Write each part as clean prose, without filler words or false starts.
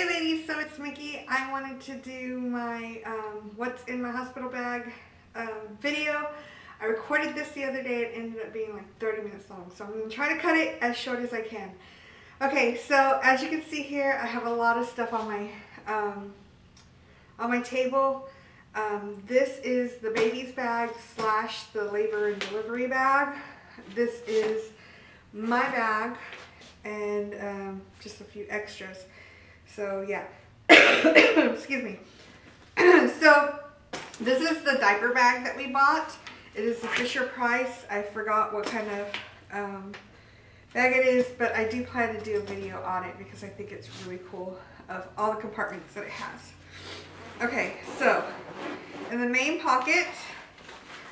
Hey ladies, so it's Mickey. I wanted to do my what's in my hospital bag video. I recorded this the other day. It ended up being like 30 minutes long, so I'm going to try to cut it as short as I can. Okay, so as you can see here, I have a lot of stuff on my table. This is the baby's bag slash the labor and delivery bag. This is my bag and just a few extras. So yeah, excuse me. So this is the diaper bag that we bought. It is the Fisher Price. I forgot what kind of bag it is, but I do plan to do a video on it because I think it's really cool of all the compartments that it has. Okay, so in the main pocket,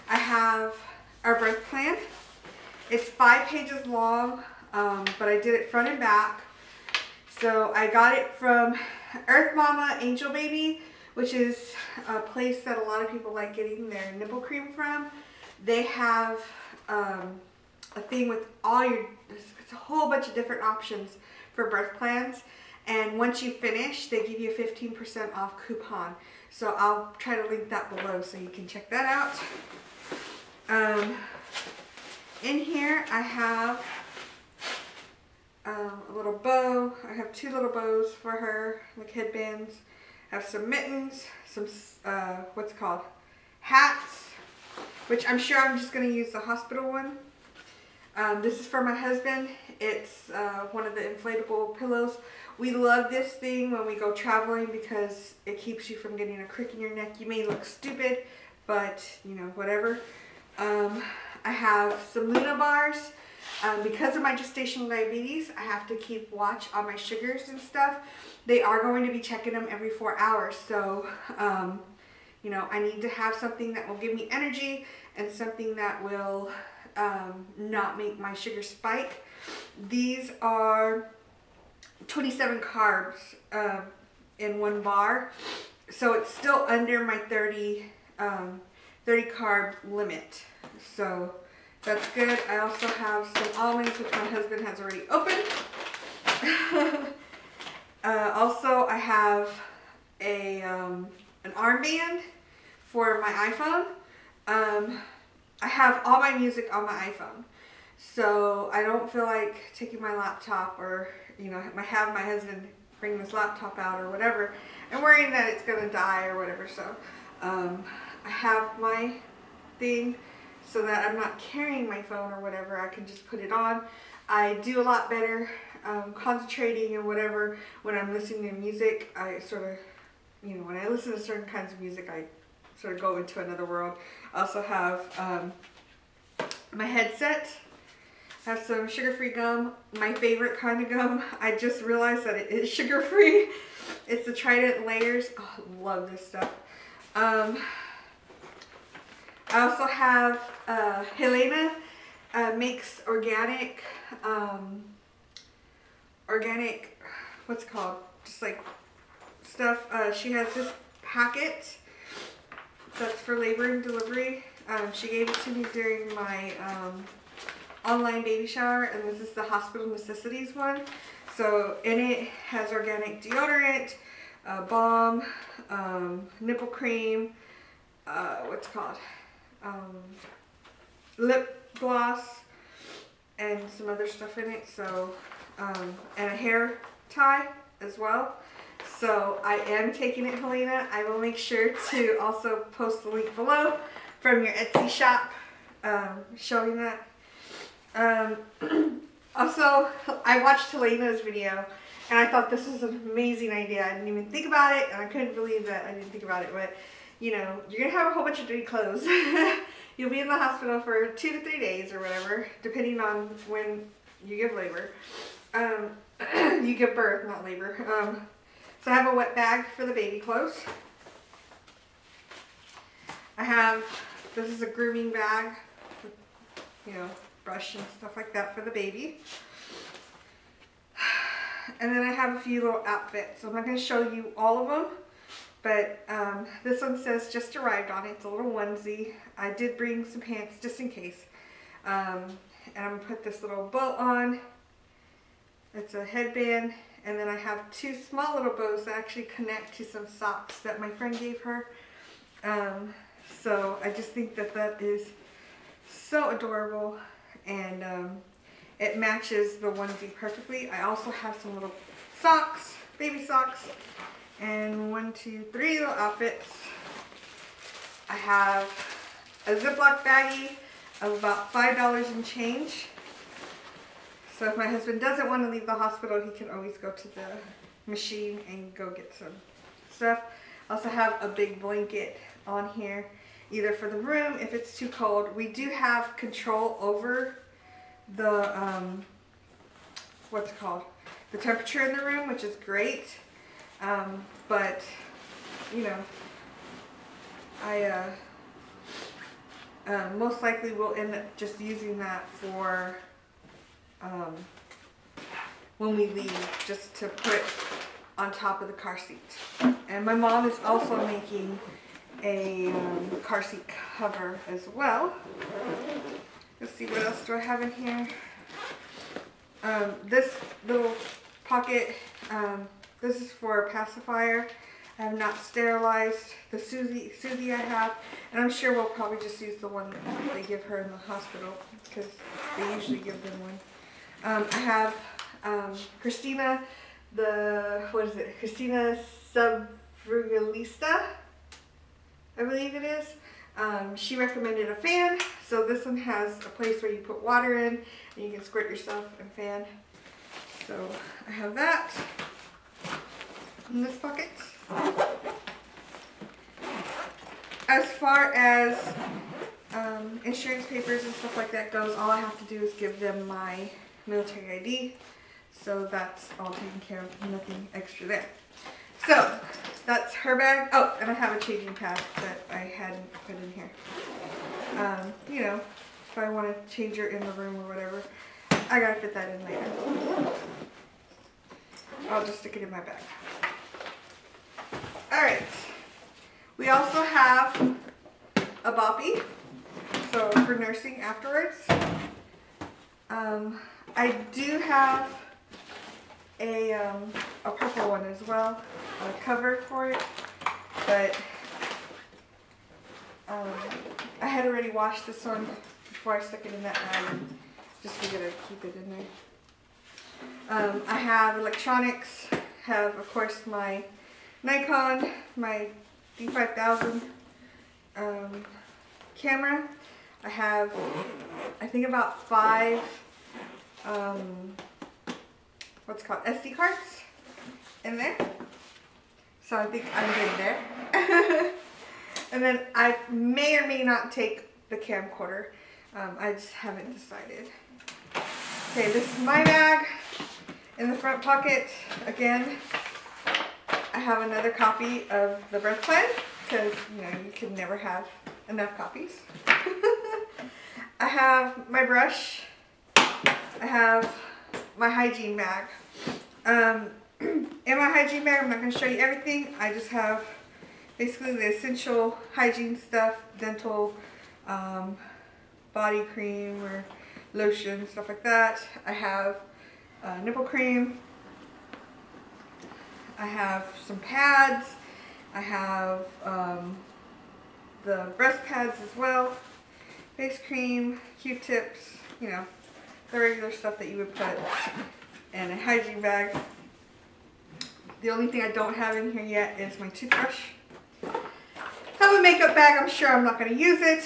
I have our birth plan. It's 5 pages long, but I did it front and back. So I got it from Earth Mama Angel Baby, which is a place that a lot of people like getting their nipple cream from. They have a thing with all your, it's a whole bunch of different options for birth plans. And once you finish, they give you a 15% off coupon. So I'll try to link that below so you can check that out. In here I have a little bow. I have 2 little bows for her, like headbands. I have some mittens, some what's it called, hats, which I'm sure I'm just going to use the hospital one. This is for my husband. It's one of the inflatable pillows. We love this thing when we go traveling because it keeps you from getting a crick in your neck. You may look stupid, but you know, whatever. I have some Luna bars. Because of my gestational diabetes, I have to keep watch on my sugars and stuff. They are going to be checking them every 4 hours. So, you know, I need to have something that will give me energy and something that will not make my sugar spike. These are 27 carbs in 1 bar. So it's still under my 30 carb limit. So that's good. I also have some almonds, which my husband has already opened. Also, I have an armband for my iPhone. I have all my music on my iPhone, so I don't feel like taking my laptop or, you know, have my husband bring this laptop out or whatever and worrying that it's going to die or whatever. So I have my thing, so that I'm not carrying my phone or whatever. I can just put it on. I do a lot better concentrating and whatever when I'm listening to music. I sort of, you know, when I listen to certain kinds of music, I sort of go into another world. I also have my headset. I have some sugar-free gum, my favorite kind of gum. I just realized that it is sugar-free. It's the Trident Layers. Oh, I love this stuff. I also have Helena makes organic, what's it called? Just like stuff. She has this packet that's for labor and delivery. She gave it to me during my online baby shower, and this is the hospital necessities one. So in it has organic deodorant, balm, nipple cream, what's it called? Lip gloss and some other stuff in it. So and a hair tie as well. So I am taking it, Helena. I will make sure to also post the link below from your Etsy shop showing that. Also, I watched Helena's video and I thought this was an amazing idea. I didn't even think about it, and I couldn't believe that I didn't think about it. But you know, you're going to have a whole bunch of dirty clothes. You'll be in the hospital for 2 to 3 days or whatever, depending on when you give labor. You give birth, not labor. So I have a wet bag for the baby clothes. I have, this is a grooming bag, with, you know, brush and stuff like that for the baby. And then I have a few little outfits. So I'm not going to show you all of them. But this one says just arrived on it. It's a little onesie. I did bring some pants just in case. And I'm going to put this little bow on. It's a headband, and then I have two small little bows that actually connect to some socks that my friend gave her. So I just think that that is so adorable, and it matches the onesie perfectly. I also have some little socks, baby socks, and 1, 2, 3 little outfits. I have a Ziploc baggie of about $5 and change. So if my husband doesn't want to leave the hospital, he can always go to the machine and go get some stuff. I also have a big blanket on here, either for the room if it's too cold. We do have control over the, what's it called? The temperature in the room, which is great. But, you know, I most likely will end up just using that for when we leave, just to put on top of the car seat. And my mom is also making a car seat cover as well. Let's see, what else do I have in here? This little pocket, this is for a pacifier. I have not sterilized the Susie I have, and I'm sure we'll probably just use the one that they give her in the hospital, because they usually give them one. I have Christina, Christina Subfrugilista, I believe it is. She recommended a fan, so this one has a place where you put water in, and you can squirt yourself and fan. So I have that in this bucket. As far as insurance papers and stuff like that goes, all I have to do is give them my military ID. So that's all taken care of, nothing extra there. So that's her bag. Oh, and I have a changing pad that I hadn't put in here. You know, if I want to change her in the room or whatever, I gotta fit that in later. I'll just stick it in my bag. Alright, we also have a boppy, so for nursing afterwards. I do have a purple one as well, a cover for it, but I had already washed this one before I stuck it in that bag, and just figured I'd keep it in there. I have electronics, have of course my Nikon, my D5000 camera. I have, I think, about 5 what's it called, SD cards in there. So I think I'm good there. And then I may or may not take the camcorder. I just haven't decided. Okay, this is my bag. In the front pocket, again, I have another copy of the birth plan, because, you know, you can never have enough copies. I have my brush. I have my hygiene bag. In my hygiene bag, I'm not going to show you everything. I just have basically the essential hygiene stuff, dental, body cream or lotion, stuff like that. I have nipple cream. I have some pads. I have the breast pads as well. Face cream, Q-tips, you know, the regular stuff that you would put in a hygiene bag. The only thing I don't have in here yet is my toothbrush. I have a makeup bag. I'm sure I'm not going to use it,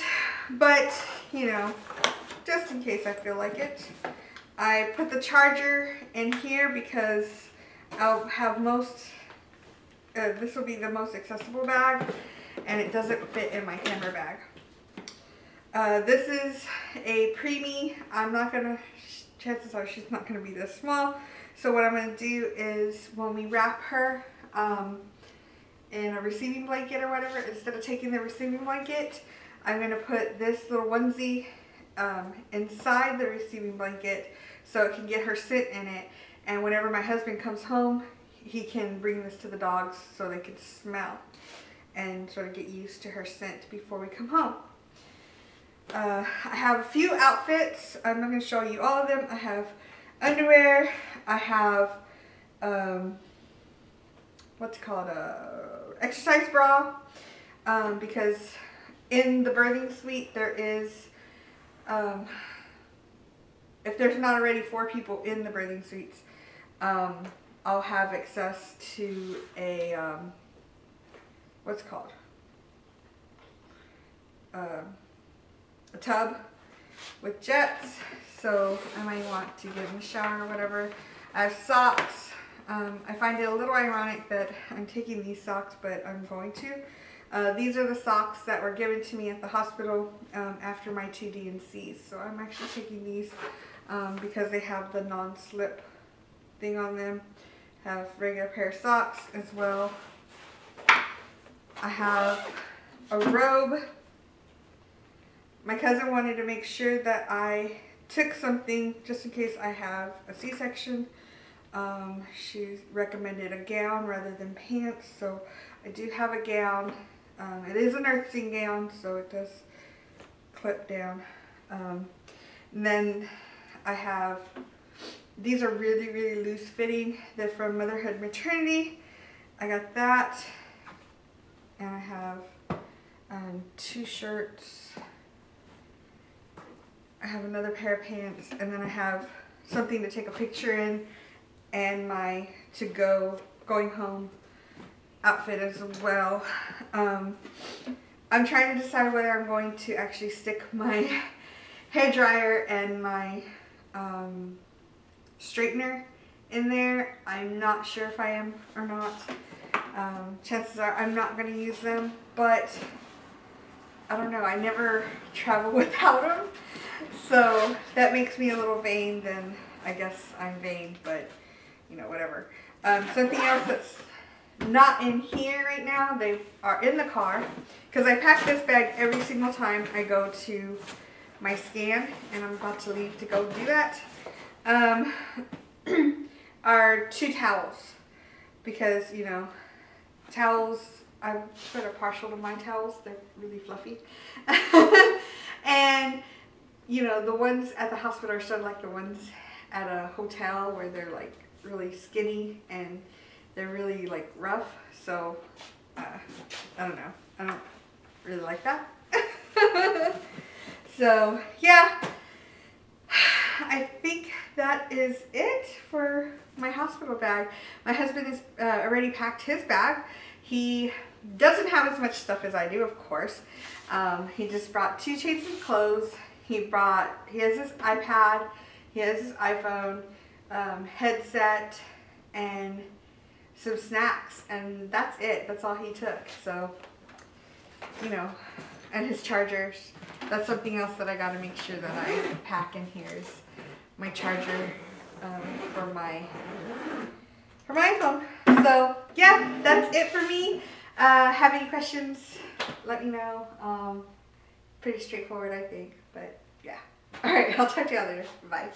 but, you know, just in case I feel like it. I put the charger in here because I'll have most, this will be the most accessible bag, and it doesn't fit in my camera bag. This is a preemie. I'm not going to, chances are she's not going to be this small. So what I'm going to do is when we wrap her in a receiving blanket or whatever, instead of taking the receiving blanket, I'm going to put this little onesie inside the receiving blanket so it can get her scent in it. And whenever my husband comes home, he can bring this to the dogs so they can smell and sort of get used to her scent before we come home. I have a few outfits. I'm not going to show you all of them. I have underwear. I have, what's it called, exercise bra, because in the birthing suite there is, if there's not already 4 people in the birthing suites, I'll have access to a, what's it called, a tub with jets, so I might want to get in the shower or whatever. I have socks. I find it a little ironic that I'm taking these socks, but I'm going to. These are the socks that were given to me at the hospital after my 2 D&Cs, so I'm actually taking these because they have the non-slip thing on them. Have regular pair of socks as well. I have a robe. My cousin wanted to make sure that I took something just in case I have a C-section. She recommended a gown rather than pants, so I do have a gown. It is a nursing gown, so it does clip down. And then I have, these are really, really loose fitting. They're from Motherhood Maternity. I got that. And I have 2 shirts. I have another pair of pants, and then I have something to take a picture in, and my going home outfit as well. I'm trying to decide whether I'm going to actually stick my hair dryer and my straightener in there. I'm not sure if I am or not. Chances are I'm not going to use them, but I don't know. I never travel without them, so that makes me a little vain. Then I guess I'm vain, but you know, whatever. Something else that's not in here right now, they are in the car, because I pack this bag every single time I go to my scan, and I'm about to leave to go do that, are 2 towels, because, you know, towels, I'm sort of partial to my towels. They're really fluffy. And, you know, the ones at the hospital are sort of like the ones at a hotel where they're like really skinny and they're really like rough. So, I don't know. I don't really like that. So, yeah. I think that is it for my hospital bag. My husband has already packed his bag. He doesn't have as much stuff as I do, of course. He just brought 2 changes of clothes. He has his iPad, he has his iPhone, headset, and some snacks, and that's it. That's all he took. So, you know, and his chargers. That's something else that I gotta make sure that I pack in here is my charger for my iPhone. So yeah, that's it for me. Have any questions, let me know. Pretty straightforward, I think, but yeah. Alright, I'll talk to y'all later. Bye.